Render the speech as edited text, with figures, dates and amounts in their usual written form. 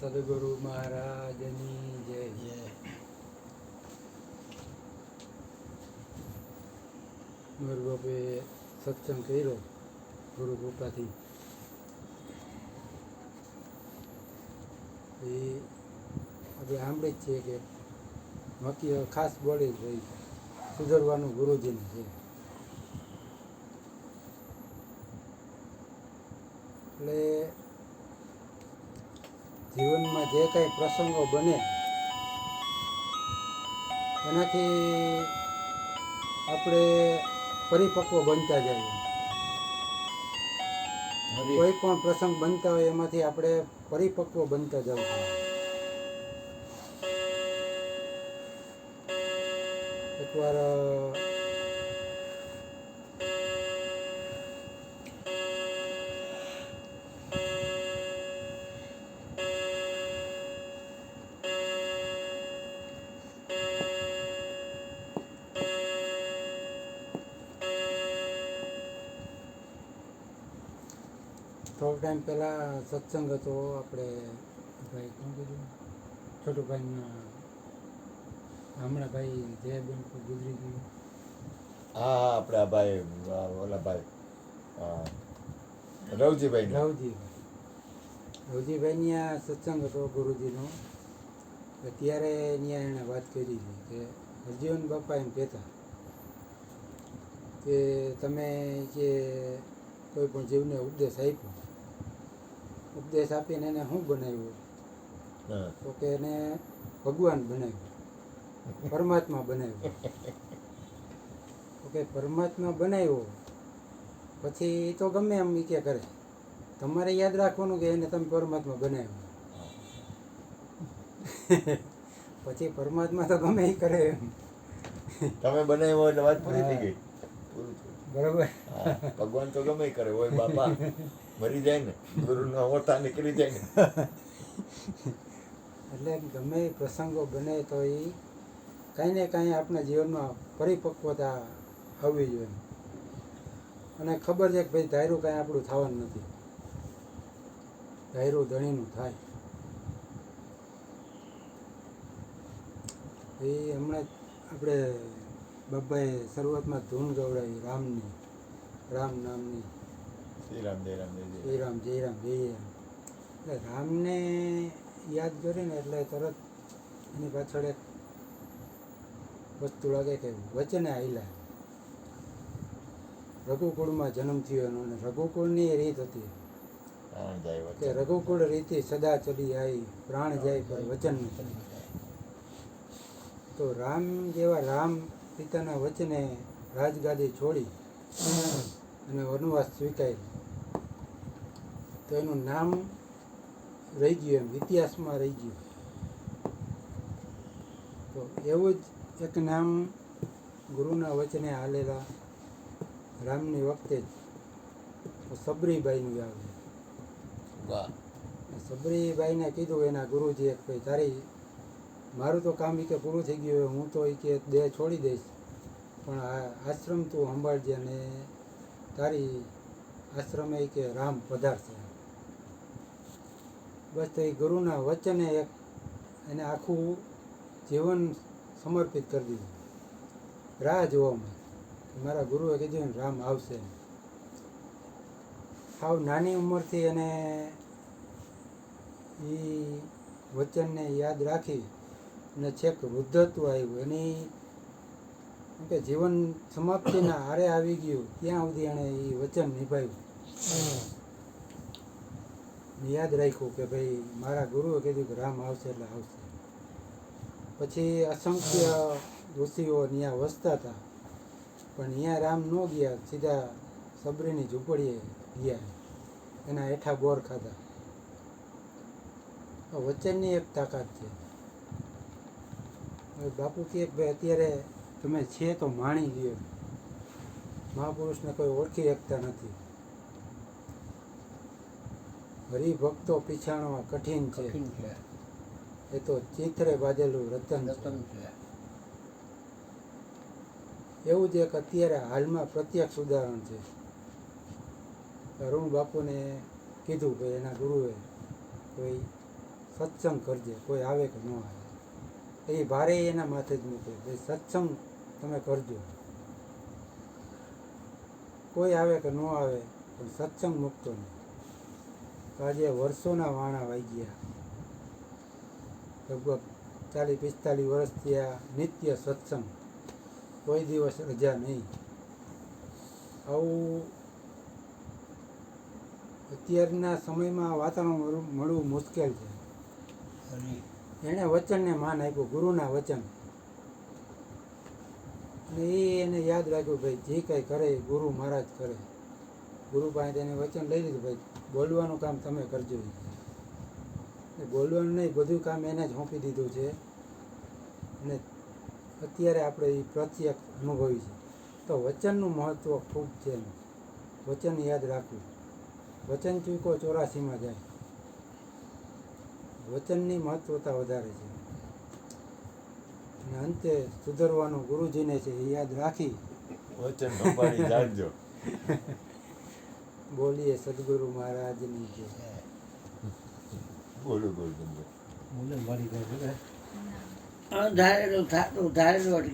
સદગુરુ મહારાજની જય. મારા બાપે સત્સંગ કર્યો ગુરુ કૃપાથી. એ આપણે સાંભળી જ છે કે બાકી ખાસ બોલી ભાઈ સુધરવાનું ગુરુજીને છે. એટલે જીવનમાં જે કાંઈ પ્રસંગો બને એનાથી આપણે પરિપક્વ બનતા જઈએ. કોઈ પણ પ્રસંગ બનતા હોય એમાંથી આપણે પરિપક્વ બનતા જવું જોઈએ. એકવાર થોડો ટાઈમ પહેલાં સત્સંગ હતો. આપણે ભાઈ કોણ કીધું છોટુભાઈના હમણાં ભાઈ જયાબેન ગુજરી ગયું. હા આપણે આ ભાઈ ઓલા ભાઈ રવજીભાઈની આ સત્સંગ હતો ગુરુજીનો. ત્યારે ત્યાં એણે વાત કરી હતી કે હરજીવન બાપા એમ કહેતા કે તમે જે કોઈ પણ જીવને ઉપદેશ આપ્યો, ઉપદેશ આપીને એને શું બનાવ્યું? તો કે એને ભગવાન બનાવ્યું, પરમાત્મા બનાવ્યો. તો કે પરમાત્મા બનાવ્યો પછી તો ગમે એમ એ કે કરે, તમારે યાદ રાખવાનું કે એને તમે પરમાત્મા બનાવ્યો. પછી પરમાત્મા તો ગમે એ કરે એમ. તમે બનાવ્યો એટલે વાત પૂરી થઈ ગઈ. બરોબર. ભગવાન તો ગમે એ કરે હોય બાપા, મરી જાય ને ગુરુના ઓઠા નીકળી જાય ને. એટલે ગમે એ પ્રસંગો બને તો એ કાંઈ ને કાંઈ આપણા જીવનમાં પરિપક્વતા આવવી જોઈએ. અને ખબર છે કે ભાઈ ધાર્યું કાંઈ આપણું થવાનું નથી, ધાર્યું ધણીનું થાય. એ હમણાં આપણે બાબાએ શરૂઆતમાં ધૂન ગવડાવી રામની, રામ નામની, શ્રી રામ જય રામ જય રામ જય રામ જય રામ. એટલે રામને યાદ કરીને એટલે તરત એની પાછળ એક વસ્તુ લાગે કે વચને આયલા. રઘુકુળમાં જન્મ થયો એનો, અને રઘુકુળની એ રીત હતી કે રઘુકુળ રીતિ સદા ચલી આવી, પ્રાણ જાય પર વચન નથી. તો રામ જેવા રામ પિતાના વચને રાજગાદી છોડી અને વનવાસ સ્વીકાર્યો. તો એનું નામ રહી ગયું, એમ ઇતિહાસમાં રહી ગયું. તો એવું જ એક નામ ગુરુના વચને હાલેલા રામની વખતે જ સબરીબાઈનું આવે. સબરીબાઈને કીધું એના ગુરુજીએ કે તારી મારું તો કામ કે પૂરું થઈ ગયું, હું તો કે દેહ છોડી દઈશ, પણ આ આશ્રમ તું સંભાળજે અને તારી આશ્રમે કે રામ પધારશે. બસ તો એ ગુરુના વચને એક એને આખું જીવન સમર્પિત કરી દીધું રાહ જોવામાં. મારા ગુરુએ કીધું રામ આવશે. સાવ નાની ઉંમરથી એને એ વચનને યાદ રાખી અને છેક વૃદ્ધત્વ આવ્યું, એની કે જીવન સમાપ્તિના આરે આવી ગયું ત્યાં સુધી એણે એ વચન નિભાવ્યું. યાદ રાખ્યું કે ભાઈ મારા ગુરુએ કીધું કે રામ આવશે એટલે આવશે. પછી અસંખ્ય ઋષિઓ ત્યાં વસતા હતા, પણ ત્યાં રામ ન ગયા, સીધા સબરીની ઝૂંપડીએ ગયા, એના હેઠા બોર ખાધા. વચનની એક તાકાત છે. હવે બાપુ કહે ભાઈ અત્યારે તમે છે તો માણી ગયો, મહાપુરુષને કોઈ ઓળખી શકતા નથી. હરિભક્તો પીછાણવા કઠિન છે, એ તો ચિત્રે બાંધેલું રતન છે. એવું જ એક અત્યારે હાલમાં પ્રત્યક્ષ ઉદાહરણ છે. અરુણ બાપુને કીધું કે એના ગુરુએ કોઈ સત્સંગ કરજે, કોઈ આવે કે ન આવે. એ ભારે એના માથે જ મૂકે ભાઈ સત્સંગ તમે કરજો, કોઈ આવે કે ન આવે પણ સત્સંગ મૂકતો નહીં. તો આજે વર્ષોના વાણા વાઈ ગયા, લગભગ 40-45 વર્ષ થયા નિત્ય સત્સંગ, કોઈ દિવસ રજા નહીં. આવું અત્યારના સમયમાં વાતાવરણ મળવું મુશ્કેલ છે. એણે વચનને માન આપ્યું, ગુરુના વચન, અને એને યાદ રાખ્યું ભાઈ જે કંઈ કરે એ ગુરુ મહારાજ કરે. ગુરુ પાસે એને વચન લઈ લીધું ભાઈ બોલવાનું કામ તમે કરજો. એ બોલવાનું નહીં, બધું કામ એને જ સોંપી દીધું છે. અને અત્યારે આપણે એ પ્રત્યક્ષ અનુભવી છે. તો વચનનું મહત્ત્વ ખૂબ છે. વચન યાદ રાખવું, વચન ચૂકો 84માં જાય. વચનની મહત્વતા વધારે છે. અને અંતે સુધરવાનું ગુરુજીને છે એ યાદ રાખી વચન સંભાળી જાણજો. બોલીએ સદગુરુ મહારાજની જય. બોલું બોલું ધારેલું થતું ધારેલું અટકી